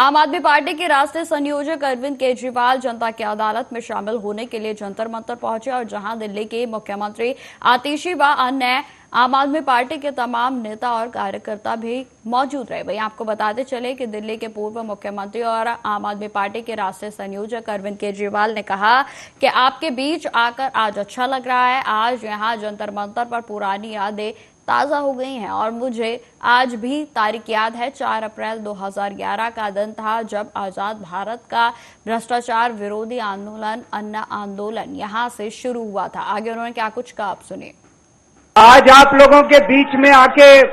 आम आदमी पार्टी के राष्ट्रीय संयोजक अरविंद केजरीवाल जनता की अदालत में शामिल होने के लिए जंतर मंतर पहुंचे और जहां दिल्ली के मुख्यमंत्री आतिशी व अन्य आम आदमी पार्टी के तमाम नेता और कार्यकर्ता भी मौजूद रहे। वहीं आपको बताते चले कि दिल्ली के पूर्व मुख्यमंत्री और आम आदमी पार्टी के राष्ट्रीय संयोजक अरविंद केजरीवाल ने कहा कि आपके बीच आकर आज अच्छा लग रहा है। आज यहां जंतर मंतर पर पुरानी यादें ताजा हो गई हैं और मुझे आज भी तारीख याद है। 4 अप्रैल 2011 का दिन था जब आजाद भारत का भ्रष्टाचार विरोधी आंदोलन अन्ना आंदोलन यहां से शुरू हुआ था। आगे उन्होंने क्या कुछ कहा, आप सुनिए। आज आप लोगों के बीच में आके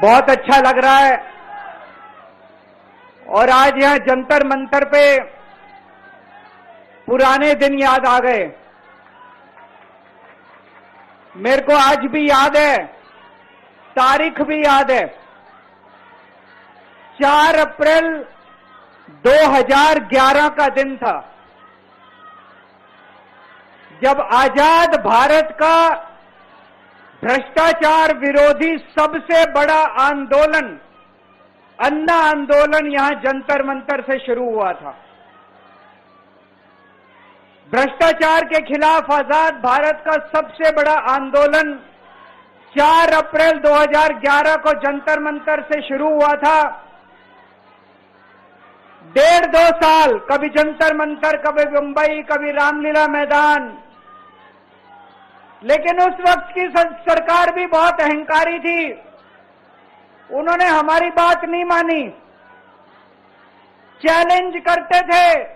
बहुत अच्छा लग रहा है और आज यहां जंतर मंतर पे पुराने दिन याद आ गए। मेरे को आज भी याद है, तारीख भी याद है। 4 अप्रैल 2011 का दिन था जब आजाद भारत का भ्रष्टाचार विरोधी सबसे बड़ा आंदोलन अन्ना आंदोलन यहां जंतर मंतर से शुरू हुआ था। भ्रष्टाचार के खिलाफ आजाद भारत का सबसे बड़ा आंदोलन 4 अप्रैल 2011 को जंतर मंतर से शुरू हुआ था। 1.5-2 साल कभी जंतर मंतर, कभी मुंबई, कभी रामलीला मैदान। लेकिन उस वक्त की सरकार भी बहुत अहंकारी थी। उन्होंने हमारी बात नहीं मानी, चैलेंज करते थे,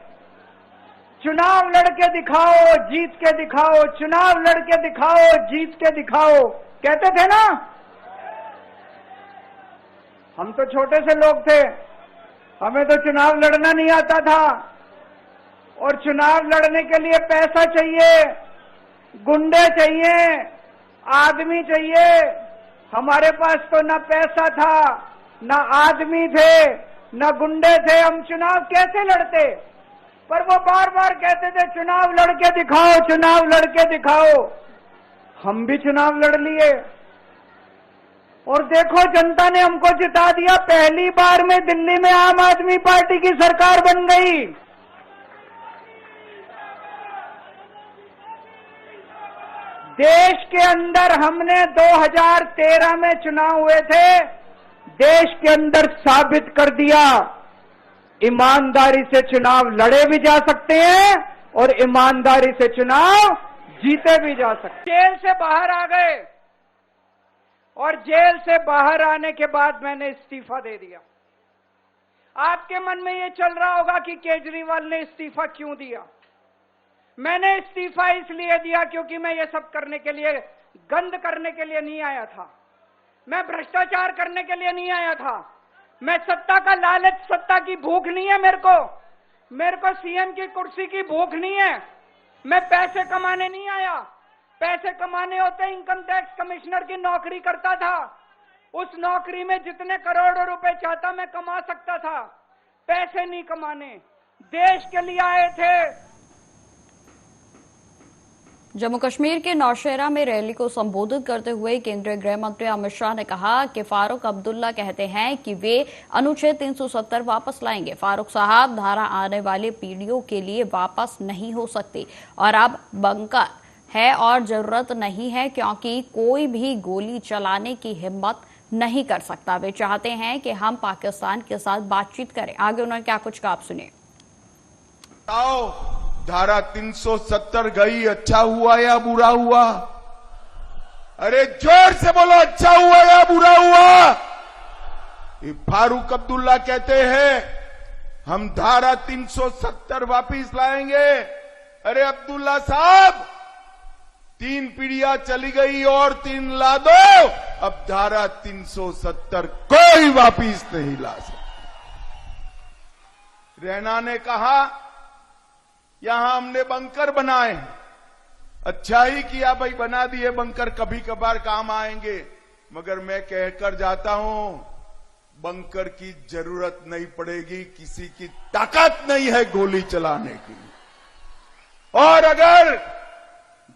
चुनाव लड़के दिखाओ, जीत के दिखाओ, चुनाव लड़के दिखाओ, जीत के दिखाओ, कहते थे ना। हम तो छोटे से लोग थे, हमें तो चुनाव लड़ना नहीं आता था और चुनाव लड़ने के लिए पैसा चाहिए, गुंडे चाहिए, आदमी चाहिए। हमारे पास तो ना पैसा था, ना आदमी थे, ना गुंडे थे। हम चुनाव कैसे लड़ते? पर वो बार बार कहते थे चुनाव लड़के दिखाओ, चुनाव लड़के दिखाओ। हम भी चुनाव लड़ लिए और देखो जनता ने हमको जिता दिया। पहली बार में दिल्ली में आम आदमी पार्टी की सरकार बन गई। देश के अंदर हमने 2013 में चुनाव हुए थे, देश के अंदर साबित कर दिया ईमानदारी से चुनाव लड़े भी जा सकते हैं और ईमानदारी से चुनाव जीते भी जा सकते हैं। जेल से बाहर आ गए और जेल से बाहर आने के बाद मैंने इस्तीफा दे दिया। आपके मन में ये चल रहा होगा कि केजरीवाल ने इस्तीफा क्यों दिया। मैंने इस्तीफा इसलिए दिया क्योंकि मैं ये सब करने के लिए, गंद करने के लिए नहीं आया था। मैं भ्रष्टाचार करने के लिए नहीं आया था। मैं सत्ता का लालच, सत्ता की भूख नहीं है मेरे को सीएम की कुर्सी की भूख नहीं है। मैं पैसे कमाने नहीं आया। पैसे कमाने होते इनकम टैक्स कमिश्नर की नौकरी करता था। उस नौकरी में जितने करोड़ों रुपए चाहता मैं कमा सकता था। पैसे नहीं कमाने, देश के लिए आए थे। जम्मू कश्मीर के नौशेरा में रैली को संबोधित करते हुए केंद्रीय गृह मंत्री अमित शाह ने कहा कि फारूक अब्दुल्ला कहते हैं कि वे अनुच्छेद 370 वापस लाएंगे। फारूक साहब, धारा आने वाली पीढ़ियों के लिए वापस नहीं हो सकती और अब बंकर है और जरूरत नहीं है क्योंकि कोई भी गोली चलाने की हिम्मत नहीं कर सकता। वे चाहते हैं कि हम पाकिस्तान के साथ बातचीत करें। आगे उन्होंने क्या कुछ कहा, आप सुनिए। धारा 370 गई, अच्छा हुआ या बुरा हुआ? अरे जोर से बोलो, अच्छा हुआ या बुरा हुआ? ये फारूक अब्दुल्ला कहते हैं हम धारा 370 वापिस लाएंगे। अरे अब्दुल्ला साहब, 3 पीढ़ियां चली गई और 3 ला दो। अब धारा 370 कोई वापिस नहीं ला सकता। रैना ने कहा यहां हमने बंकर बनाए। अच्छा ही किया भाई, बना दिए बंकर, कभी कभार काम आएंगे। मगर मैं कहकर जाता हूं, बंकर की जरूरत नहीं पड़ेगी। किसी की ताकत नहीं है गोली चलाने की। और अगर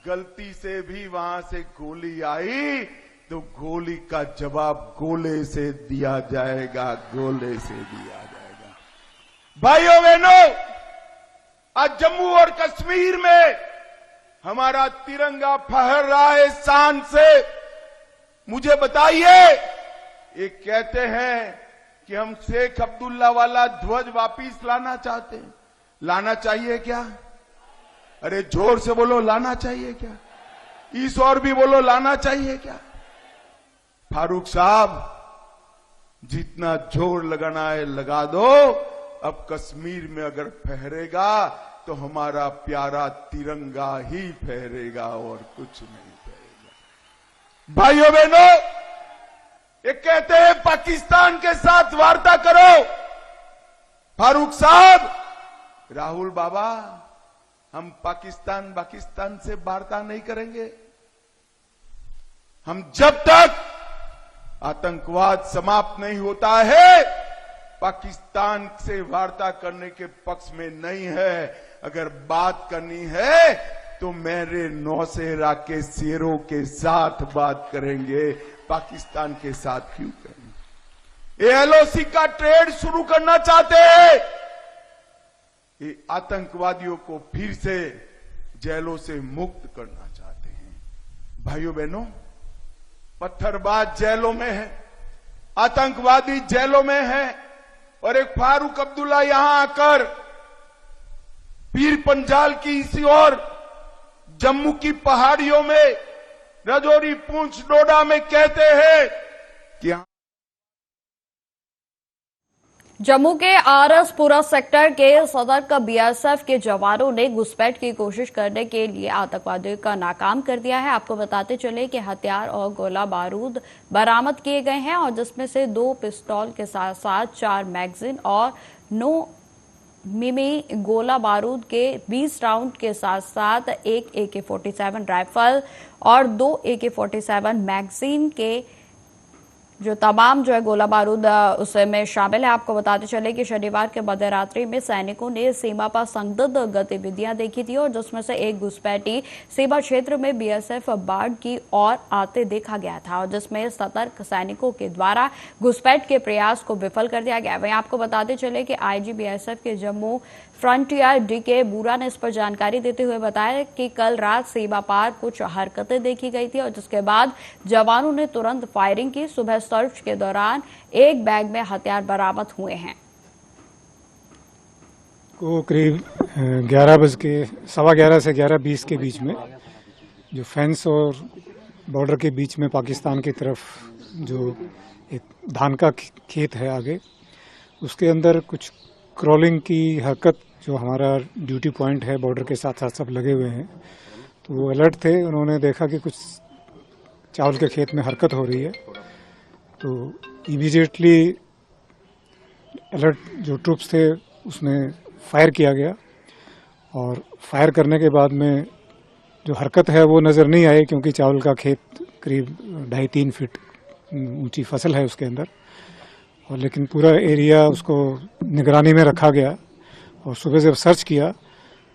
गलती से भी वहां से गोली आई तो गोली का जवाब गोले से दिया जाएगा, गोले से दिया जाएगा। भाइयों बहनों, आज जम्मू और कश्मीर में हमारा तिरंगा फहर रहा है शान से। मुझे बताइए, ये कहते हैं कि हम शेख अब्दुल्ला वाला ध्वज वापिस लाना चाहते हैं। लाना चाहिए क्या? अरे जोर से बोलो, लाना चाहिए क्या? इस और भी बोलो, लाना चाहिए क्या? फारूक साहब, जितना जोर लगाना है लगा दो। अब कश्मीर में अगर फहरेगा तो हमारा प्यारा तिरंगा ही फहरेगा और कुछ नहीं फहरेगा। भाइयों बहनों, ये कहते हैं पाकिस्तान के साथ वार्ता करो। फारूक साहब, राहुल बाबा, हम पाकिस्तान से वार्ता नहीं करेंगे। हम जब तक आतंकवाद समाप्त नहीं होता है, पाकिस्तान से वार्ता करने के पक्ष में नहीं है। अगर बात करनी है तो मेरे नौसेना के शेरों के साथ बात करेंगे, पाकिस्तान के साथ क्यों करेंगे? ये एलओसी का ट्रेड शुरू करना चाहते हैं। ये आतंकवादियों को फिर से जेलों से मुक्त करना चाहते हैं। भाइयों बहनों, पत्थरबाज जेलों में है, आतंकवादी जेलों में है, और एक फारूक अब्दुल्ला यहां आकर पीर पंजाल की इसी ओर जम्मू की पहाड़ियों में, राजौरी, पुंछ, डोडा में कहते हैं कि जम्मू के आरएसपुरा सेक्टर के सदर का बीएसएफ के जवानों ने घुसपैठ की कोशिश करने के लिए आतंकवादियों का नाकाम कर दिया है। आपको बताते चले कि हथियार और गोला बारूद बरामद किए गए हैं, और जिसमें से 2 पिस्तौल के साथ साथ 4 मैगजीन और 9 मिमी गोला बारूद के 20 राउंड के साथ साथ एक AK-47 राइफल और 2 AK-47 मैगजीन के जो तमाम जो है गोला बारूद उसमें शामिल है। आपको बताते चले कि शनिवार के मध्य रात्रि में सैनिकों ने सीमा पर संदिग्ध गतिविधियां देखी थी, और जिसमें से एक घुसपैठी सीमा क्षेत्र में बीएसएफ बाढ़ की ओर आते देखा गया था, और जिसमें सतर्क सैनिकों के द्वारा घुसपैठ के प्रयास को विफल कर दिया गया। वहीं आपको बताते चले कि आईजी बीएसएफ के जम्मू फ्रंटियर DK बूरा ने इस पर जानकारी देते हुए बताया कि कल रात सीमा पार कुछ हरकतें देखी गई थी, और जिसके बाद जवानों ने तुरंत फायरिंग की। सुबह सर्च के दौरान एक बैग में हथियार बरामद हुए हैं। को करीब 11 से 11:20 के बीच में जो फेंस और बॉर्डर के बीच में पाकिस्तान की तरफ जो एक धान का खेत है आगे, उसके अंदर कुछ क्रॉलिंग की हरकत, जो हमारा ड्यूटी पॉइंट है बॉर्डर के साथ साथ सब लगे हुए हैं, तो वो अलर्ट थे। उन्होंने देखा कि कुछ चावल के खेत में हरकत हो रही है, तो इमीडिएटली अलर्ट जो ट्रूप्स थे उसमें फायर किया गया, और फायर करने के बाद में जो हरकत है वो नज़र नहीं आई, क्योंकि चावल का खेत करीब 2.5-3 फीट ऊंची फसल है उसके अंदर, और लेकिन पूरा एरिया उसको निगरानी में रखा गया। और सुबह जब सर्च किया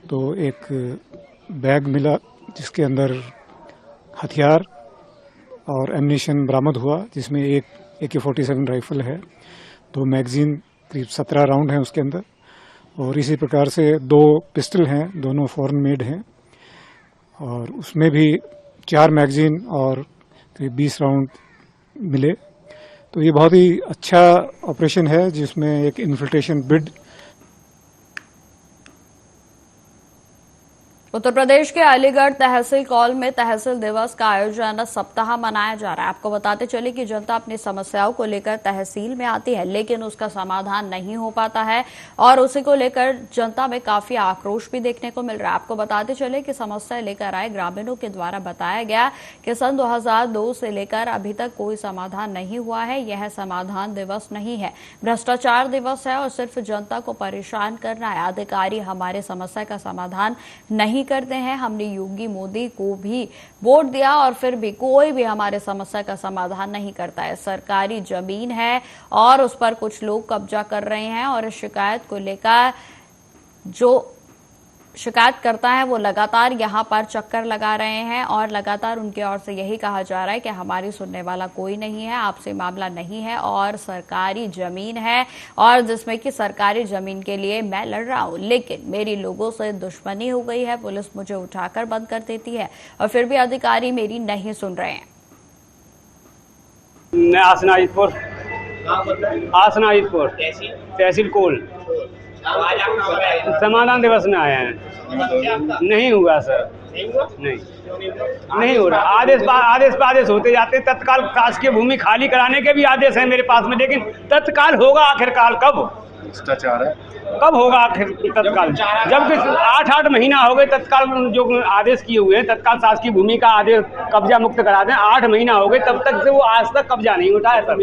तो एक बैग मिला जिसके अंदर हथियार और एम्यूनिशन बरामद हुआ, जिसमें एक AK-47 राइफल है, 2 मैगजीन करीब 17 राउंड हैं उसके अंदर, और इसी प्रकार से 2 पिस्टल हैं, दोनों फॉरेन मेड हैं, और उसमें भी 4 मैगजीन और करीब 20 राउंड मिले। तो ये बहुत ही अच्छा ऑपरेशन है, जिसमें एक इन्फिल्ट्रेशन बिड। उत्तर प्रदेश के अलीगढ़ तहसील कॉल में तहसील दिवस का आयोजन सप्ताह मनाया जा रहा है। आपको बताते चले कि जनता अपनी समस्याओं को लेकर तहसील में आती है, लेकिन उसका समाधान नहीं हो पाता है, और उसी को लेकर जनता में काफी आक्रोश भी देखने को मिल रहा है। आपको बताते चले कि समस्या लेकर आए ग्रामीणों के द्वारा बताया गया कि सन 2002 से लेकर अभी तक कोई समाधान नहीं हुआ है। यह समाधान दिवस नहीं है, भ्रष्टाचार दिवस है, और सिर्फ जनता को परेशान करना है। अधिकारी हमारे समस्या का समाधान नहीं करते हैं। हमने योगी मोदी को भी वोट दिया और फिर भी कोई भी हमारे समस्या का समाधान नहीं करता है। सरकारी जमीन है और उस पर कुछ लोग कब्जा कर रहे हैं, और इस शिकायत को लेकर जो शिकायत करता है वो लगातार यहाँ पर चक्कर लगा रहे हैं और लगातार उनकी ओर से यही कहा जा रहा है कि हमारी सुनने वाला कोई नहीं है, आपसे मामला नहीं है और सरकारी जमीन है और जिसमें कि सरकारी जमीन के लिए मैं लड़ रहा हूँ, लेकिन मेरी लोगों से दुश्मनी हो गई है, पुलिस मुझे उठाकर बंद कर देती है और फिर भी अधिकारी मेरी नहीं सुन रहे हैं। आसनाइदपुर तहसील कोल समाधान दिवस में आए हैं। नहीं हुआ सर, नहीं हो रहा। आदेश होते जाते, तत्काल शासकीय भूमि खाली कराने के भी आदेश है मेरे पास में, लेकिन तत्काल होगा आखिरकार कब? भ्रष्टाचार है, कब होगा आखिर तत्काल? जबकि 8 महीना हो गए तत्काल जो आदेश किए हुए हैं, तत्काल शासकीय भूमि का आदेश कब्जा मुक्त करा दें, 8 महीना हो गए, तब तक से वो आज तक कब्जा नहीं उठा है सर।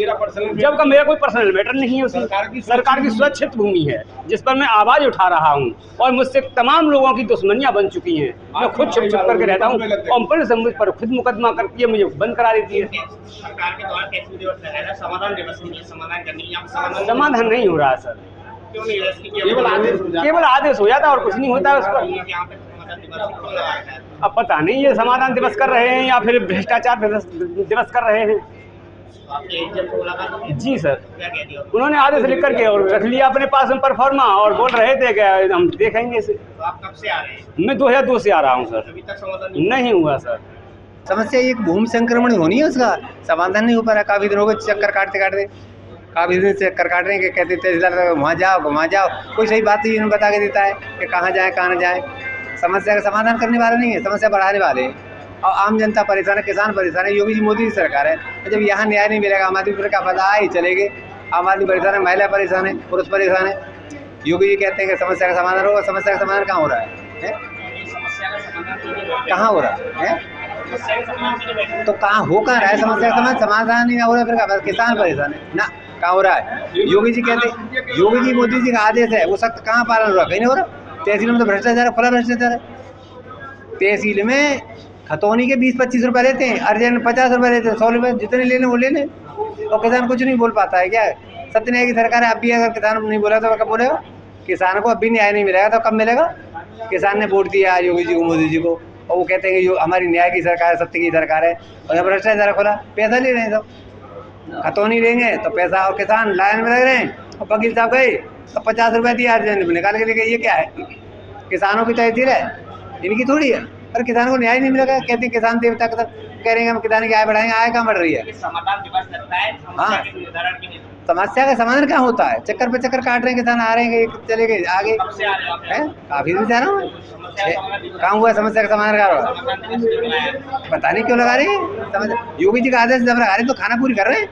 जबकि मेरा कोई पर्सनल मैटर नहीं है, उसमें सरकार की स्वच्छित भूमि है जिस पर मैं आवाज उठा रहा हूँ और मुझसे तमाम लोगों की दुश्मनियां बन चुकी हैं। मैं खुद छुप करके रहता हूँ और पुलिस मुझ पर खुद मुकदमा करती है, मुझे बंद करा देती है। सरकार के द्वारा समाधान दिवस नहीं है, समाधान नहीं हो रहा सर, केवल आदेश हो जाता और कुछ नहीं होता है उस पर। अब पता नहीं ये समाधान दिवस कर रहे हैं या फिर भ्रष्टाचार दिवस कर रहे हैं। जी सर, उन्होंने आदेश लिख करके और रख लिया अपने पास में परफॉर्मा और बोल रहे थे कि हम देखेंगे इसे। आप कब से आ रहे हैं? मैं 2002 से आ रहा हूँ सर, अभी तक समाधान नहीं हुआ सर। समस्या एक भूमि संक्रमण होनी है, उसका समाधान नहीं हो पा रहा। काफी दिन हो गए चक्कर काटते काफी दिन से चक्कर काट रहे हैं कि कहते तहसीलदार वहाँ जाओ, कोई सही बात नहीं बता के देता है कि कहाँ जाए कहाँ न जाए। समस्या का समाधान करने वाले नहीं है, समस्या बढ़ाने वाले हैं और आम जनता परेशान है, किसान परेशान है। योगी जी मोदी की सरकार है, जब यहाँ न्याय नहीं मिलेगा आम आदमी पर क्या पता ही चलेंगे। आम आदमी परेशान है, महिला परेशान है, पुरुष परेशान है। योगी जी कहते हैं कि समस्या का समाधान होगा, समस्या का समाधान कहाँ हो रहा है? कहाँ हो रहा है? तो कहाँ हो कहाँ रहा है? समस्या का समाधान नहीं हो रहा, फिर क्या? किसान परेशान है ना, कहाँ हो रहा है? योगी जी कहते, योगी जी मोदी जी का आदेश है, वो सख्त कहाँ पालन हो रहा? कहीं नहीं हो रहा। तहसील में तो भ्रष्टाचार, खुला भ्रष्टाचार है। तहसील में खतौनी के 20-25 रुपए लेते हैं, अर्जेंट 50 रुपए लेते हैं, 100 रुपए जितने लेने वो ले लें और किसान कुछ नहीं बोल पाता है। क्या सत्यन्याय की सरकार है, अब भी अगर किसान नहीं बोला तो कब बोलेगा? किसान को अब भी न्याय नहीं मिलेगा तो कब मिलेगा? किसान ने वोट दिया योगी जी को, मोदी जी को, और वो कहते हैं कि जो हमारी न्याय की सरकार है, सत्य की सरकार है, और यहाँ भ्रष्टाचार खुला, पैसा ले रहे हैं सब। खतौनी लेंगे तो पैसा, और किसान लाइन में लग रहे हैं और वकील साहब गए तो 50 रुपए दिया अर्जेंट निकाल के लेके। ये क्या है? किसानों की तहसील है, इनकी थोड़ी है। पर किसान को न्याय नहीं मिलेगा, कहते हैं किसान देवता का, कह रहे हैं हम किसान की आय बढ़ाएंगे, आय कहाँ बढ़ रही है? समाधान दिवस लगता है समस्या के निर्धारण के लिए। समस्या का समाधान क्या होता है? चक्कर पे चक्कर काट रहे हैं किसान, आ रहे हैं चले गए आगे। काफी दिन जा रहा हूँ, कहाँ हुआ समस्या का समाधान? का पता नहीं क्यों लगा रहे हैं। योगी जी का आदेश जब लगा रहे हैं तो खाना पूरी कर रहे हैं,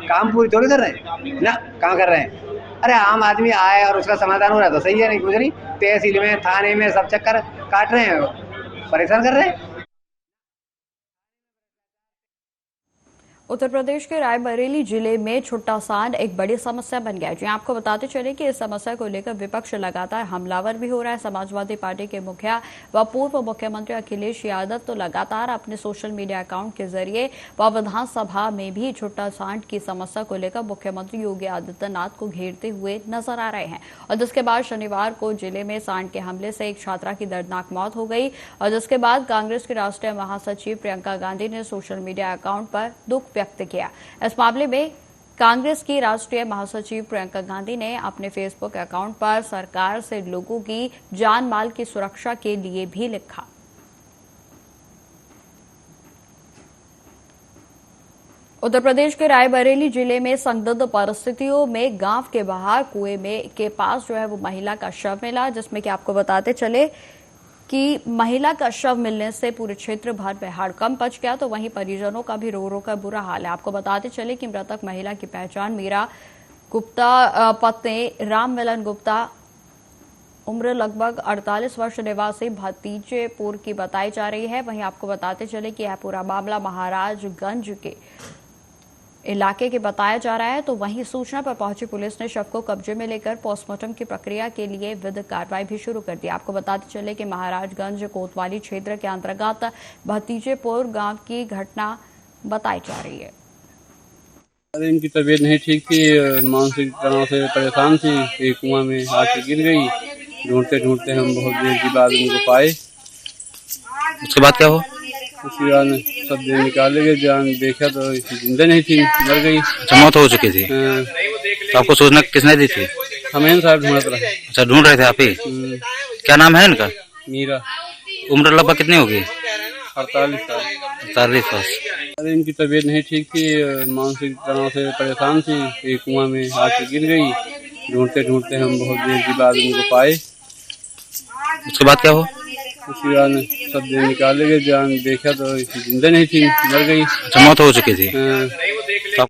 काम पूरी थोड़ी कर रहे हैं ना, कहाँ कर रहे हैं? अरे आम आदमी आए और उसका समाधान हो रहा है तो सही है, नहीं कुछ नहीं। तहसील में, थाने में सब चक्कर काट रहे हैं, परेशान कर रहे हैं। उत्तर प्रदेश के रायबरेली जिले में छुट्टा सांड एक बड़ी समस्या बन गया है। जी आपको बताते चले कि इस समस्या को लेकर विपक्ष लगातार हमलावर भी हो रहा है। समाजवादी पार्टी के मुखिया व पूर्व मुख्यमंत्री अखिलेश यादव तो लगातार अपने सोशल मीडिया अकाउंट के जरिए व विधानसभा में भी छुट्टा सांड की समस्या को लेकर मुख्यमंत्री योगी आदित्यनाथ को घेरते हुए नजर आ रहे हैं। और जिसके बाद शनिवार को जिले में सांड के हमले से एक छात्रा की दर्दनाक मौत हो गई और जिसके बाद कांग्रेस की राष्ट्रीय महासचिव प्रियंका गांधी ने सोशल मीडिया अकाउंट पर दुख व्यक्त किया। इस मामले में कांग्रेस की राष्ट्रीय महासचिव प्रियंका गांधी ने अपने फेसबुक अकाउंट पर सरकार से लोगों की जान माल की सुरक्षा के लिए भी लिखा। उत्तर प्रदेश के रायबरेली जिले में संदिग्ध परिस्थितियों में गांव के बाहर कुएं में के पास जो है वो महिला का शव मिला, जिसमें कि आपको बताते चले कि महिला का शव मिलने से पूरे क्षेत्र भर में हड़कंप मच गया, तो वहीं परिजनों का भी रो रो कर बुरा हाल है। आपको बताते चले कि मृतक महिला की पहचान मीरा गुप्ता पत्नी राम मिलन गुप्ता उम्र लगभग 48 वर्ष निवासी भतीजेपुर की बताई जा रही है। वहीं आपको बताते चले कि यह पूरा मामला महाराजगंज के इलाके के बताया जा रहा है। तो वहीं सूचना पर पहुंची पुलिस ने शव को कब्जे में लेकर पोस्टमार्टम की प्रक्रिया के लिए विधिक कार्रवाई भी शुरू कर दी। आपको बताते चले कि महाराजगंज कोतवाली क्षेत्र के अंतर्गत भतीजेपुर गांव की घटना बताई जा रही है। इनकी तबीयत नहीं ठीक थी, मानसिक तनाव से परेशान थी, एक कुआं में आके गिर गई ढूंढते ढूंढते हम बहुत देर के बाद उनको पाए। उसके बाद क्या हुआ? उसके बाद सब देर निकाले गए, जान देखा तो जिंदा नहीं थी, मर गई। अच्छा, मौत हो चुकी थी। हाँ, तो आपको सूचना किसने दी थी? हमें साहब ढूंढत रहे। अच्छा, ढूंढ रहे थे आप ही? क्या नाम है इनका? मीरा। उम्र लगभग कितनी होगी? 48 साल। 48 वर्ष। अरे इनकी तबीयत नहीं ठीक थी, मानसिक तनाव से परेशान थी, एक कुआं में आके गिर गई। ढूंढते ढूंढते हम बहुत देर के बाद उनको पाए। उसके बाद क्या हुआ? उसके बाद सब देर निकाले गए, जान देखा तो जिंदा नहीं थी, मर गई। अच्छा, मौत हो चुकी थी। हाँ। तो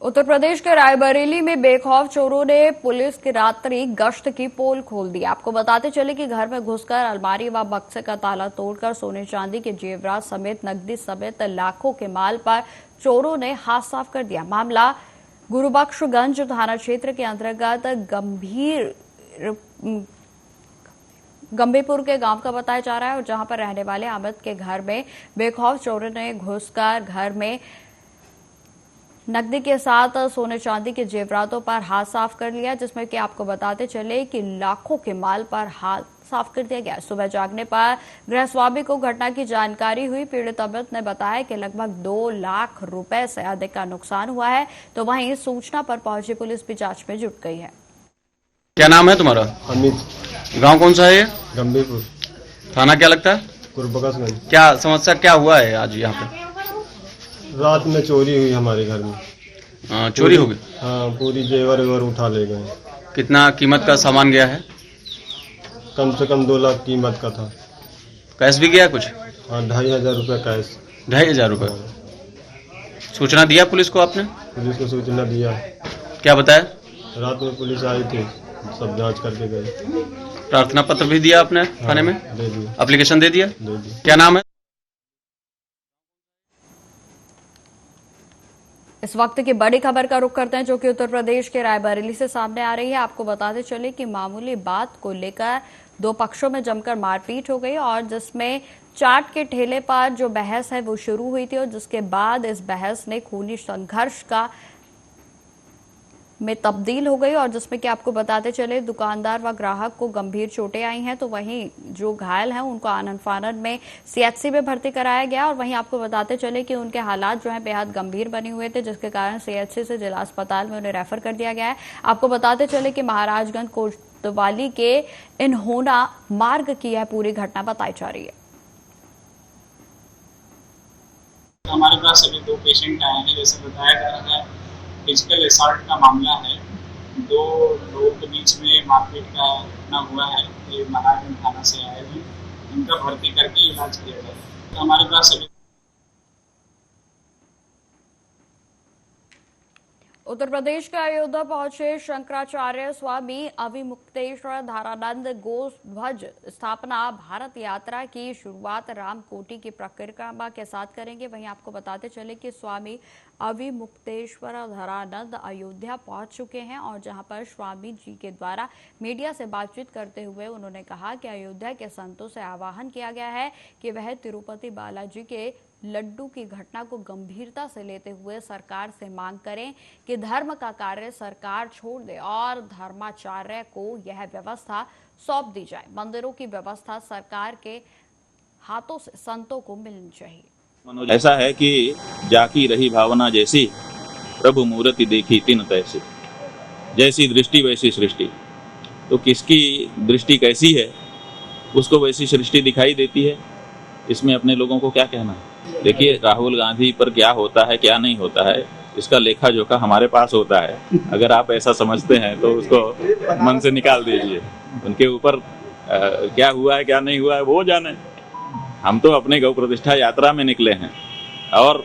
उत्तर प्रदेश के रायबरेली में बेखौफ चोरों ने पुलिस की रात्रि गश्त की पोल खोल दी। आपको बताते चले कि घर में घुसकर अलमारी व बक्से का ताला तोड़कर सोने चांदी के जेवरात समेत नकदी समेत लाखों के माल पर चोरों ने हाथ साफ कर दिया। मामला गुरुबख्शगंज थाना क्षेत्र के अंतर्गत गंभीरपुर के गांव का बताया जा रहा है, और जहां पर रहने वाले अमित के घर में बेखौफ चोरों ने घुसकर घर में नकदी के साथ सोने चांदी के जेवरातों पर हाथ साफ कर लिया, जिसमें कि आपको बताते चले कि लाखों के माल पर हाथ साफ कर दिया गया। सुबह जागने पर गृहस्वामी को घटना की जानकारी हुई। पीड़ित अमित ने बताया कि लगभग 2 लाख रुपए से अधिक का नुकसान हुआ है। तो वहीं सूचना पर पहुंची पुलिस भी जांच में जुट गई है। क्या नाम है तुम्हारा? अमित। गांव कौन सा है ये? गंभीरपुर। थाना क्या लगता है? गुरुबख्शगंज। क्या समस्या क्या हुआ है आज यहाँ पे? रात में चोरी हुई हमारे घर में। चोरी हो गई? हाँ, पूरी जेवर वेवर उठा ले गए। कितना कीमत का सामान गया है? कम से कम 2 लाख कीमत का था। कैश भी गया कुछ? हाँ, 2500 रुपये कैश। 2500 रुपये। सूचना दिया पुलिस को आपने? पुलिस को सूचना दिया। क्या बताया? रात में पुलिस आई थी, सब जांच करके गए। प्रार्थना पत्र भी दिया आपने थाने में? दे दिया। एप्लीकेशन दे दिया? दे दिया। क्या नाम है? इस वक्त की बड़ी खबर का रुख करते हैं, जो कि उत्तर प्रदेश के रायबरेली से सामने आ रही है। आपको बताते चले कि मामूली बात को लेकर 2 पक्षों में जमकर मारपीट हो गई, और जिसमें चाट के ठेले पर जो बहस है वो शुरू हुई थी, और जिसके बाद इस बहस ने खूनी संघर्ष का में तब्दील हो गई, और जिसमें कि आपको बताते चले दुकानदार व ग्राहक को गंभीर चोटें आई हैं। तो वहीं जो घायल हैं उनको आनंद फानंद में सीएचसी में भर्ती कराया गया, और वहीं आपको बताते चले कि उनके हालात जो हैं बेहद गंभीर बने हुए थे, जिसके कारण सीएचसी से जिला अस्पताल में उन्हें रेफर कर दिया गया है। आपको बताते चले कि महाराजगंज कोतवाली के इन्होना मार्ग की यह पूरी घटना बताई जा रही है। हमारे पास अभी 2 पेशेंट आए हैं। जैसे बताया जा रहा है, फिजिकल असॉल्ट का मामला है। 2 लोगों के बीच में मारपीट का घटना हुआ है। ये महाराजगंज थाना से आए हैं, इनका भर्ती करके इलाज किया जाए। हमारे पास अभी उत्तर प्रदेश के अयोध्या पहुंचे शंकराचार्य स्वामी अविमुक्तेश्वर धारानंद गोध्वज स्थापना भारत यात्रा की शुरुआत रामकोटी की परिक्रमा के साथ करेंगे। वहीं आपको बताते चले कि स्वामी अविमुक्तेश्वर धारानंद अयोध्या पहुंच चुके हैं, और जहां पर स्वामी जी के द्वारा मीडिया से बातचीत करते हुए उन्होंने कहा कि अयोध्या के संतों से आह्वान किया गया है कि वह तिरुपति बालाजी के लड्डू की घटना को गंभीरता से लेते हुए सरकार से मांग करें कि धर्म का कार्य सरकार छोड़ दे और धर्माचार्य को यह व्यवस्था सौंप दी जाए। मंदिरों की व्यवस्था सरकार के हाथों से संतों को मिलनी चाहिए। ऐसा है कि जाकी रही भावना जैसी, प्रभु मूर्ति देखी तीन तैसी। जैसी दृष्टि वैसी सृष्टि। तो किसकी दृष्टि कैसी है उसको वैसी सृष्टि दिखाई देती है। इसमें अपने लोगों को क्या कहना है। देखिए, राहुल गांधी पर क्या होता है क्या नहीं होता है इसका लेखा जोखा हमारे पास होता है। अगर आप ऐसा समझते हैं तो उसको मन से निकाल दीजिए। उनके ऊपर क्या हुआ है क्या नहीं हुआ है वो जाने। हम तो अपने गौ प्रतिष्ठा यात्रा में निकले हैं और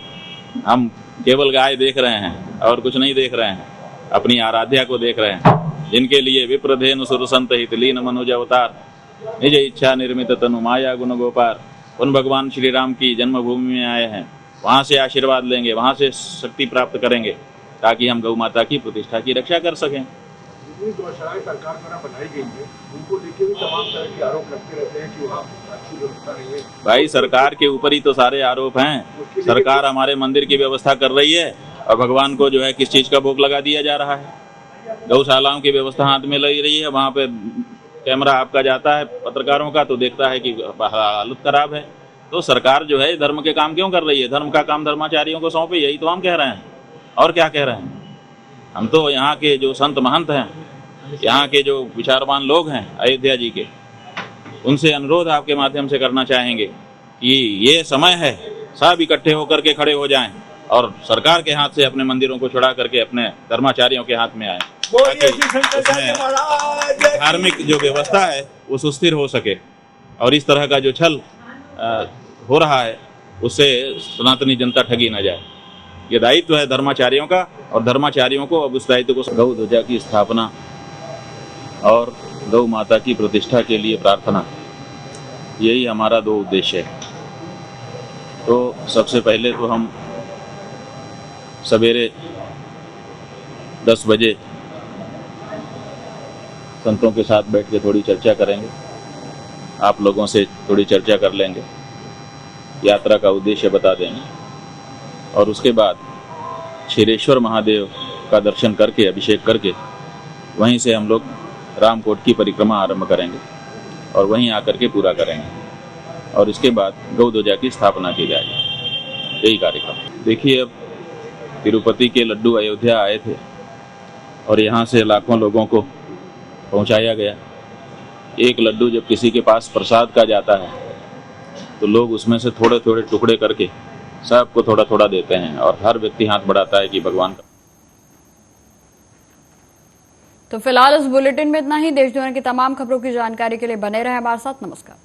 हम केवल गाय देख रहे हैं और कुछ नहीं देख रहे हैं। अपनी आराध्या को देख रहे हैं, जिनके लिए विप्रधेनु सुर संत हित लीन मनुज अवतार, निज इच्छा निर्मित तनु माया गुण गोपार। उन भगवान श्री राम की जन्मभूमि में आए हैं, वहाँ से आशीर्वाद लेंगे, वहाँ से शक्ति प्राप्त करेंगे ताकि हम गौ माता की प्रतिष्ठा की रक्षा कर सकें। गौशालाएं सरकार द्वारा बनाई गई है, उनको लेके भी तमाम तरह के आरोप लगते रहते हैं कि वहाँ अच्छी व्यवस्था नहीं है। भाई, सरकार के ऊपर ही तो सारे आरोप हैं। सरकार हमारे मंदिर की व्यवस्था कर रही है और भगवान को जो है किस चीज का भोग लगा दिया जा रहा है। गौशालाओं की व्यवस्था हाथ में लगी रही है, वहाँ पे कैमरा आपका जाता है पत्रकारों का तो देखता है कि हालत खराब है। तो सरकार जो है धर्म के काम क्यों कर रही है? धर्म का काम धर्माचार्यों को सौंपे, यही तो हम कह रहे हैं। और क्या कह रहे हैं? हम तो यहाँ के जो संत महंत हैं, यहाँ के जो विचारवान लोग हैं अयोध्या जी के, उनसे अनुरोध आपके माध्यम से करना चाहेंगे कि ये समय है सब इकट्ठे होकर के खड़े हो जाएं और सरकार के हाथ से अपने मंदिरों को छुड़ा करके अपने धर्माचार्यों के हाथ में आए, धार्मिक जो व्यवस्था है वो सुस्थिर हो सके और इस तरह का जो छल हो रहा है उससे सनातनी जनता ठगी न जाए। ये दायित्व है धर्माचार्यों का और धर्माचार्यों को अब उस दायित्व को गौ ध्वजा की स्थापना और गौ माता की प्रतिष्ठा के लिए प्रार्थना, यही हमारा दो उद्देश्य है। तो सबसे पहले तो हम सवेरे 10 बजे संतों के साथ बैठ के थोड़ी चर्चा करेंगे, आप लोगों से थोड़ी चर्चा कर लेंगे, यात्रा का उद्देश्य बता देंगे और उसके बाद क्षीरेश्वर महादेव का दर्शन करके अभिषेक करके वहीं से हम लोग रामकोट की परिक्रमा आरंभ करेंगे और वहीं आकर के पूरा करेंगे और इसके बाद गौ ध्वजा की स्थापना की जाएगी। यही कार्यक्रम। देखिए, अब तिरुपति के लड्डू अयोध्या आए थे और यहाँ से लाखों लोगों को पहुँचाया गया। एक लड्डू जब किसी के पास प्रसाद का जाता है तो लोग उसमें से थोड़े थोड़े टुकड़े करके सबको थोड़ा थोड़ा देते हैं और हर व्यक्ति हाथ बढ़ाता है कि भगवान का। तो फिलहाल इस बुलेटिन में इतना ही। देश दुनिया की तमाम खबरों की जानकारी के लिए बने रहे हमारे साथ। नमस्कार।